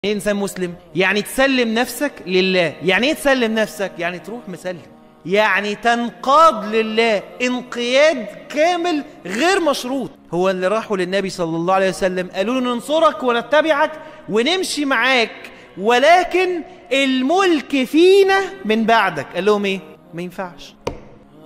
ايه انسان مسلم؟ يعني تسلم نفسك لله. يعني ايه تسلم نفسك؟ يعني تروح مسلم، يعني تنقاد لله انقياد كامل غير مشروط. هو اللي راحوا للنبي صلى الله عليه وسلم قالوا له ننصرك ونتبعك ونمشي معاك، ولكن الملك فينا من بعدك. قال لهم ايه؟ ما ينفعش،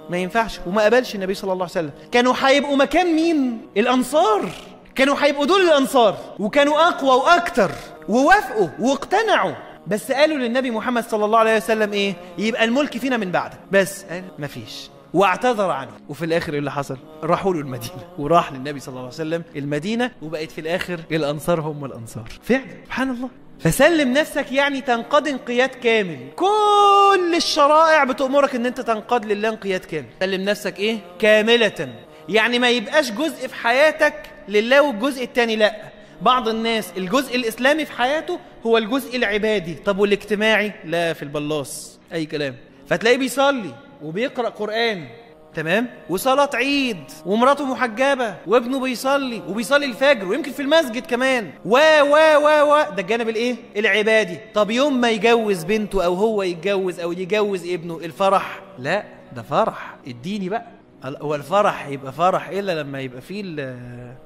ما ينفعش. وما قبلش النبي صلى الله عليه وسلم. كانوا هيبقوا مكان مين؟ الأنصار. كانوا هيبقوا دول الأنصار، وكانوا أقوى وأكتر، ووافقوا واقتنعوا. بس قالوا للنبي محمد صلى الله عليه وسلم ايه؟ يبقى الملك فينا من بعدك. بس قال مفيش، واعتذر عنه. وفي الاخر ايه اللي حصل؟ راحوا له المدينه، وراح للنبي صلى الله عليه وسلم المدينه، وبقت في الاخر الانصار هم الانصار فعلا. سبحان الله. فسلم نفسك يعني تنقاد انقياد كامل. كل الشرائع بتأمرك ان انت تنقاد لله انقياد كامل. سلم نفسك ايه؟ كاملة. يعني ما يبقاش جزء في حياتك لله والجزء التاني لا. بعض الناس الجزء الإسلامي في حياته هو الجزء العبادي، طب والاجتماعي لا، في البلاص أي كلام. فتلاقيه بيصلي وبيقرأ قرآن، تمام، وصلاة عيد، ومراته محجبة، وابنه بيصلي وبيصلي الفجر، ويمكن في المسجد كمان، ده الجانب الايه؟ العبادي. طب يوم ما يجوز بنته، او هو يتجوز، او يجوز ابنه، الفرح لا، ده فرح الديني بقى. هو الفرح يبقى فرح الا لما يبقى فيه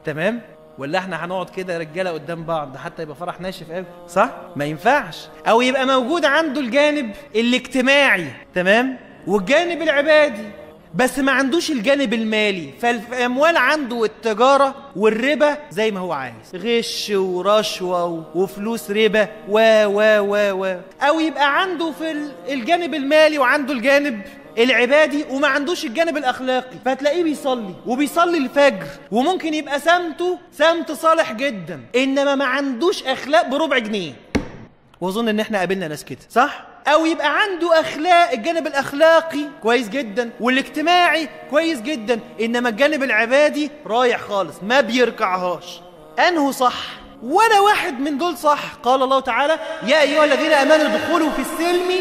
تمام؟ ولا احنا هنقعد كده رجاله قدام بعض حتى يبقى فرح ناشف قوي؟ صح؟ ما ينفعش. او يبقى موجود عنده الجانب الاجتماعي، تمام، والجانب العبادي، بس ما عندوش الجانب المالي. فالاموال عنده والتجاره والربا زي ما هو عايز، غش ورشوه وفلوس ربا او يبقى عنده في الجانب المالي وعنده الجانب العبادي وما عندوش الجانب الأخلاقي. فتلاقيه بيصلي وبيصلي الفجر، وممكن يبقى سمت صالح جدا، إنما ما عندوش أخلاق بربع جنيه. وأظن إن إحنا قابلنا ناس كده، صح؟ أو يبقى عنده أخلاق، الجانب الأخلاقي كويس جدا والاجتماعي كويس جدا، إنما الجانب العبادي رايح خالص، ما بيركعهاش. أنه صح؟ ولا واحد من دول صح. قال الله تعالى: يا أيها الذين آمنوا ادخلوا في السلم